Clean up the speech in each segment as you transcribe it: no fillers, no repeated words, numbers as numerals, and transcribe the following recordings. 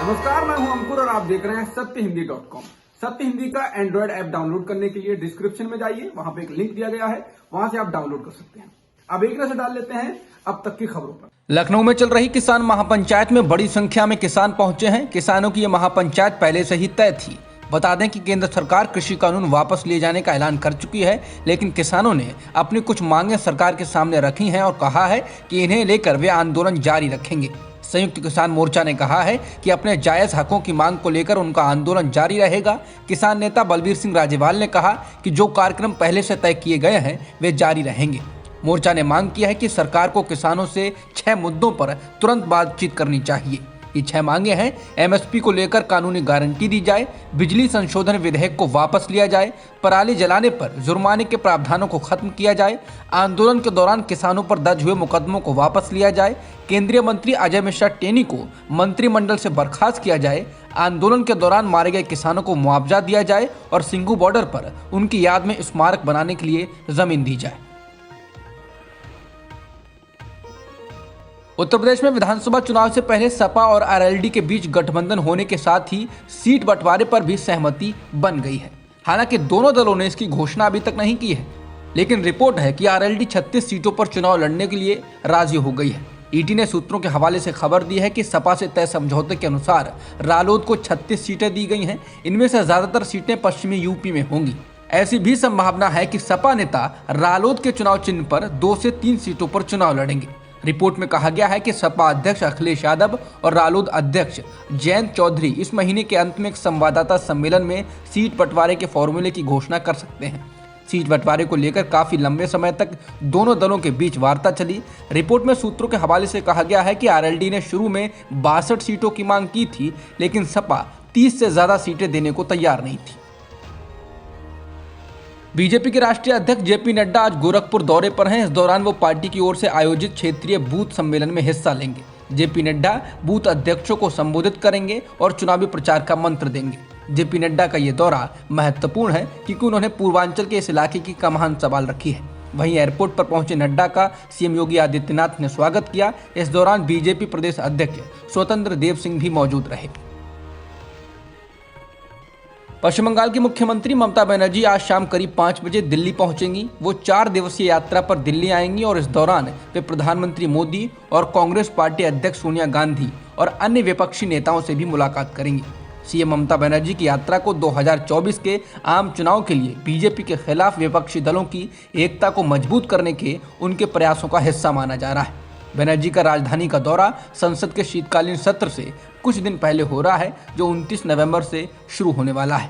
नमस्कार, मैं हूं अंकुर और आप देख रहे हैं सत्यहिंदी.com। सत्य हिंदी का एंड्रॉइड ऐप डाउनलोड करने के लिए डिस्क्रिप्शन में जाइए, वहां पे एक लिंक दिया गया है, वहां से आप डाउनलोड कर सकते हैं। अब एक नजर डाल लेते हैं अब तक की खबरों पर। लखनऊ में चल रही किसान महापंचायत में बड़ी संख्या में किसान पहुंचे हैं। किसानों की यह महापंचायत पहले से ही तय थी। बता दें कि केंद्र सरकार कृषि कानून वापस लिए जाने का ऐलान कर चुकी है, लेकिन किसानों ने अपनी कुछ मांगें सरकार के सामने रखी हैं और कहा है कि इन्हें लेकर वे आंदोलन जारी रखेंगे। संयुक्त किसान मोर्चा ने कहा है कि अपने जायज हकों की मांग को लेकर उनका आंदोलन जारी रहेगा। किसान नेता बलबीर सिंह राजेवाल ने कहा कि जो कार्यक्रम पहले से तय किए गए हैं वे जारी रहेंगे। मोर्चा ने मांग की है कि सरकार को किसानों से 6 मुद्दों पर तुरंत बातचीत करनी चाहिए। ये 6 मांगे हैं: एमएसपी को लेकर कानूनी गारंटी दी जाए, बिजली संशोधन विधेयक को वापस लिया जाए, पराली जलाने पर जुर्माने के प्रावधानों को खत्म किया जाए, आंदोलन के दौरान किसानों पर दर्ज हुए मुकदमों को वापस लिया जाए, केंद्रीय मंत्री अजय मिश्रा टेनी को मंत्रिमंडल से बर्खास्त किया जाए, आंदोलन के दौरान मारे गए किसानों को मुआवजा दिया जाए और सिंघू बॉर्डर पर उनकी याद में स्मारक बनाने के लिए जमीन दी जाए। उत्तर प्रदेश में विधानसभा चुनाव से पहले सपा और आरएलडी के बीच गठबंधन होने के साथ ही सीट बंटवारे पर भी सहमति बन गई है। हालांकि दोनों दलों ने इसकी घोषणा अभी तक नहीं की है, लेकिन रिपोर्ट है कि आरएलडी 36 सीटों पर चुनाव लड़ने के लिए राजी हो गई है। ईटी ने सूत्रों के हवाले से खबर दी है कि सपा से तय समझौते के अनुसार रालोद को 36 सीटें दी गई हैं। इनमें से ज्यादातर सीटें पश्चिमी यूपी में होंगी। ऐसी भी संभावना है कि सपा नेता रालोद के चुनाव चिन्ह पर 2 से 3 सीटों पर चुनाव लड़ेंगे। रिपोर्ट में कहा गया है कि सपा अध्यक्ष अखिलेश यादव और रालोद अध्यक्ष जयंत चौधरी इस महीने के अंत में एक संवाददाता सम्मेलन में सीट बंटवारे के फॉर्मूले की घोषणा कर सकते हैं। सीट बंटवारे को लेकर काफी लंबे समय तक दोनों दलों के बीच वार्ता चली। रिपोर्ट में सूत्रों के हवाले से कहा गया है कि आरएलडी ने शुरू में 62 सीटों की मांग की थी, लेकिन सपा 30 से ज्यादा सीटें देने को तैयार नहीं थी। बीजेपी के राष्ट्रीय अध्यक्ष जेपी नड्डा आज गोरखपुर दौरे पर हैं। इस दौरान वो पार्टी की ओर से आयोजित क्षेत्रीय बूथ सम्मेलन में हिस्सा लेंगे। जेपी नड्डा बूथ अध्यक्षों को संबोधित करेंगे और चुनावी प्रचार का मंत्र देंगे। जेपी नड्डा का ये दौरा महत्वपूर्ण है क्योंकि उन्होंने पूर्वांचल के इस इलाके की कमान संभाल रखी है। वहीं एयरपोर्ट पर पहुंचे नड्डा का सीएम योगी आदित्यनाथ ने स्वागत किया। इस दौरान बीजेपी प्रदेश अध्यक्ष स्वतंत्र देव सिंह भी मौजूद रहे। पश्चिम बंगाल की मुख्यमंत्री ममता बनर्जी आज शाम करीब 5 बजे दिल्ली पहुंचेंगी। वो 4 दिवसीय यात्रा पर दिल्ली आएंगी और इस दौरान वे प्रधानमंत्री मोदी और कांग्रेस पार्टी अध्यक्ष सोनिया गांधी और अन्य विपक्षी नेताओं से भी मुलाकात करेंगी। सीएम ममता बनर्जी की यात्रा को 2024 के आम चुनाव के लिए बीजेपी के खिलाफ विपक्षी दलों की एकता को मजबूत करने के उनके प्रयासों का हिस्सा माना जा रहा है। बनर्जी का राजधानी का दौरा संसद के शीतकालीन सत्र से कुछ दिन पहले हो रहा है, जो 29 नवंबर से शुरू होने वाला है।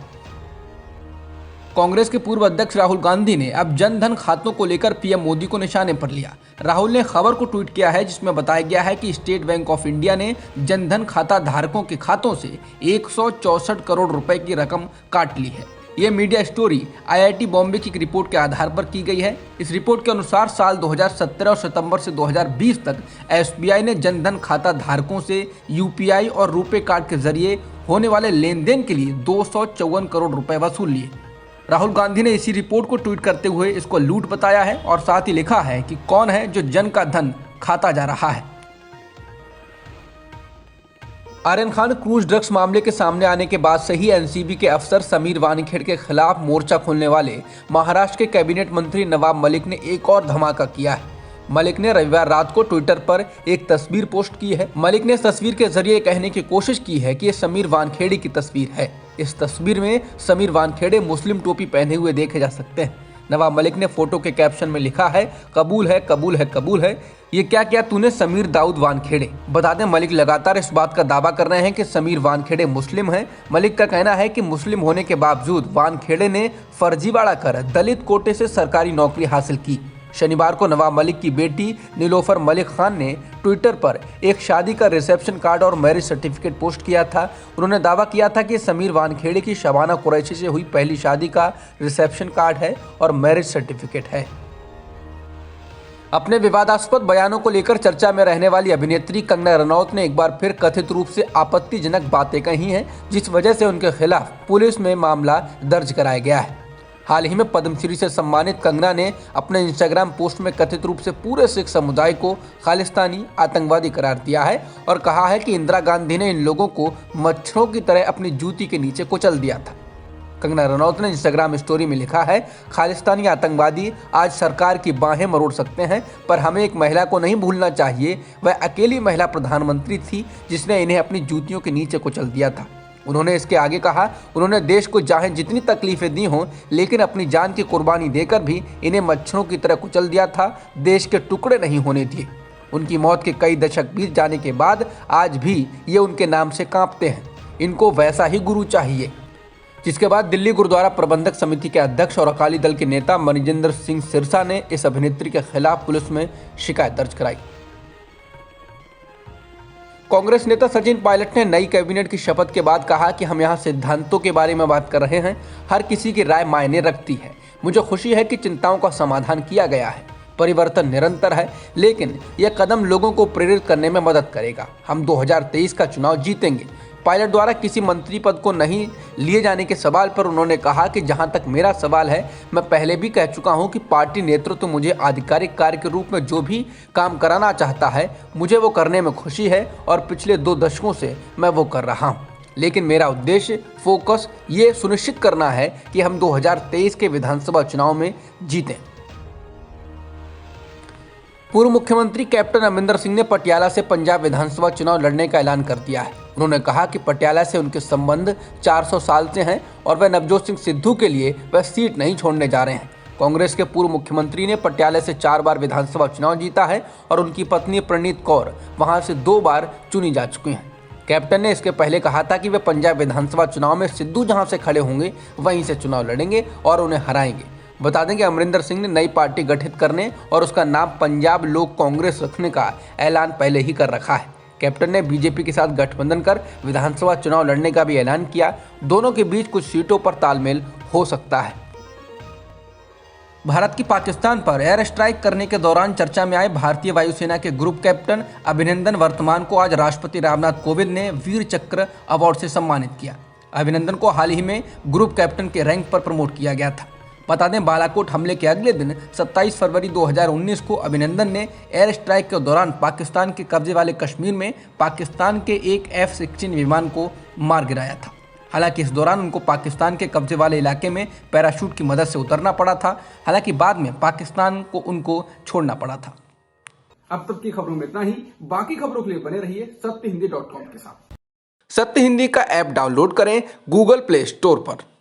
कांग्रेस के पूर्व अध्यक्ष राहुल गांधी ने अब जन धन खातों को लेकर पीएम मोदी को निशाने पर लिया। राहुल ने खबर को ट्वीट किया है जिसमें बताया गया है कि स्टेट बैंक ऑफ इंडिया ने जन धन खाता धारकों के खातों से 164 करोड़ रुपए की रकम काट ली है। यह मीडिया स्टोरी आईआईटी बॉम्बे की एक रिपोर्ट के आधार पर की गई है। इस रिपोर्ट के अनुसार साल 2017 और सितंबर से 2020 तक एसबीआई ने जनधन खाता धारकों से यूपीआई और रुपे कार्ड के जरिए होने वाले लेन देन के लिए 254 करोड़ रुपए वसूल लिए। राहुल गांधी ने इसी रिपोर्ट को ट्वीट करते हुए इसको लूट बताया है और साथ ही लिखा है कि कौन है जो जन का धन खाता जा रहा है। आर्यन खान क्रूज ड्रग्स मामले के सामने आने के बाद से ही एनसीबी के अफसर समीर वानखेड़ के खिलाफ मोर्चा खोलने वाले महाराष्ट्र के कैबिनेट मंत्री नवाब मलिक ने एक और धमाका किया है। मलिक ने रविवार रात को ट्विटर पर एक तस्वीर पोस्ट की है। मलिक ने इस तस्वीर के जरिए कहने की कोशिश की है कि ये समीर वानखेड़े की तस्वीर है। इस तस्वीर में समीर वानखेड़े मुस्लिम टोपी पहने हुए देखे जा सकते हैं। नवाब मलिक ने फोटो के कैप्शन में लिखा है, कबूल है कबूल है कबूल है, ये क्या किया तूने समीर दाऊद वानखेड़े। बता दें मलिक लगातार इस बात का दावा कर रहे हैं कि समीर वानखेड़े मुस्लिम हैं। मलिक का कहना है कि मुस्लिम होने के बावजूद वानखेड़े ने फर्जीवाड़ा कर दलित कोटे से सरकारी नौकरी हासिल की। शनिवार को नवाब मलिक की बेटी नीलोफर मलिक खान ने ट्विटर पर एक शादी का रिसेप्शन कार्ड और मैरिज सर्टिफिकेट पोस्ट किया था। उन्होंने दावा किया था कि समीर वानखेड़े की शबाना कुरैशी से हुई पहली शादी का रिसेप्शन कार्ड है और मैरिज सर्टिफिकेट है। अपने विवादास्पद बयानों को लेकर चर्चा में रहने वाली अभिनेत्री कंगना रनौत ने एक बार फिर कथित रूप से आपत्तिजनक बातें कही हैं, जिस वजह से उनके खिलाफ पुलिस में मामला दर्ज कराया गया है। हाल ही में पद्मश्री से सम्मानित कंगना ने अपने इंस्टाग्राम पोस्ट में कथित रूप से पूरे सिख समुदाय को खालिस्तानी आतंकवादी करार दिया है और कहा है कि इंदिरा गांधी ने इन लोगों को मच्छरों की तरह अपनी जूती के नीचे कुचल दिया था। कंगना रनौत ने इंस्टाग्राम स्टोरी में लिखा है, खालिस्तानी आतंकवादी आज सरकार की बाहें मरोड़ सकते हैं, पर हमें एक महिला को नहीं भूलना चाहिए। वह अकेली महिला प्रधानमंत्री थी जिसने इन्हें अपनी जूतियों के नीचे कुचल दिया था। उन्होंने इसके आगे कहा, उन्होंने देश को चाहे जितनी तकलीफें दी हों, लेकिन अपनी जान की कुर्बानी देकर भी इन्हें मच्छरों की तरह कुचल दिया था, देश के टुकड़े नहीं होने दिए। उनकी मौत के कई दशक बीत जाने के बाद आज भी ये उनके नाम से कांपते हैं। इनको वैसा ही गुरु चाहिए। जिसके बाद दिल्ली गुरुद्वारा प्रबंधक समिति के अध्यक्ष और अकाली दल के नेता मणिजिंदर सिंह सिरसा ने इस अभिनेत्री के खिलाफ पुलिस में शिकायत दर्ज कराई। कांग्रेस नेता सचिन पायलट ने नई कैबिनेट की शपथ के बाद कहा कि हम यहां सिद्धांतों के बारे में बात कर रहे हैं, हर किसी की राय मायने रखती है। मुझे खुशी है कि चिंताओं का समाधान किया गया है। परिवर्तन निरंतर है, लेकिन यह कदम लोगों को प्रेरित करने में मदद करेगा। हम 2023 का चुनाव जीतेंगे। पायलट द्वारा किसी मंत्री पद को नहीं लिए जाने के सवाल पर उन्होंने कहा कि जहां तक मेरा सवाल है, मैं पहले भी कह चुका हूं कि पार्टी नेतृत्व मुझे आधिकारिक कार्य के रूप में जो भी काम कराना चाहता है, मुझे वो करने में खुशी है और पिछले 2 दशकों से मैं वो कर रहा हूं। लेकिन मेरा उद्देश्य, फोकस ये सुनिश्चित करना है कि हम 2023 के विधानसभा चुनाव में जीतें। पूर्व मुख्यमंत्री कैप्टन अमरिंदर सिंह ने पटियाला से पंजाब विधानसभा चुनाव लड़ने का ऐलान कर दिया है। उन्होंने कहा कि पटियाला से उनके संबंध 400 साल से हैं और वह नवजोत सिंह सिद्धू के लिए वह सीट नहीं छोड़ने जा रहे हैं। कांग्रेस के पूर्व मुख्यमंत्री ने पटियाला से 4 बार विधानसभा चुनाव जीता है और उनकी पत्नी प्रणीत कौर वहां से 2 बार चुनी जा चुकी हैं। कैप्टन ने इसके पहले कहा था कि वे पंजाब विधानसभा चुनाव में सिद्धू जहां से खड़े होंगे वहीं से चुनाव लड़ेंगे और उन्हें हराएंगे। बता दें कि अमरिंदर सिंह ने नई पार्टी गठित करने और उसका नाम पंजाब लोक कांग्रेस रखने का ऐलान पहले ही कर रखा है। कैप्टन ने बीजेपी के साथ गठबंधन कर विधानसभा चुनाव लड़ने का भी ऐलान किया। दोनों के बीच कुछ सीटों पर तालमेल हो सकता है। भारत की पाकिस्तान पर एयर स्ट्राइक करने के दौरान चर्चा में आए भारतीय वायुसेना के ग्रुप कैप्टन अभिनंदन वर्तमान को आज राष्ट्रपति रामनाथ कोविंद ने वीर चक्र अवार्ड से सम्मानित किया। अभिनंदन को हाल ही में ग्रुप कैप्टन के रैंक पर प्रमोट किया गया था। बता दें, बालाकोट हमले के अगले दिन 27 फरवरी 2019 को अभिनंदन ने एयर स्ट्राइक के दौरान पाकिस्तान के कब्जे वाले कश्मीर में पाकिस्तान के एक F-16 विमान को मार गिराया था। हालांकि इस दौरान उनको पाकिस्तान के कब्जे वाले इलाके में पैराशूट की मदद से उतरना पड़ा था। हालांकि बाद में पाकिस्तान को उनको छोड़ना पड़ा था। अब तक की खबरों में इतना ही। बाकी खबरों के लिए बने रहिए सत्यहिंदी.com के साथ। सत्य हिंदी का ऐप डाउनलोड करें गूगल प्ले स्टोर पर।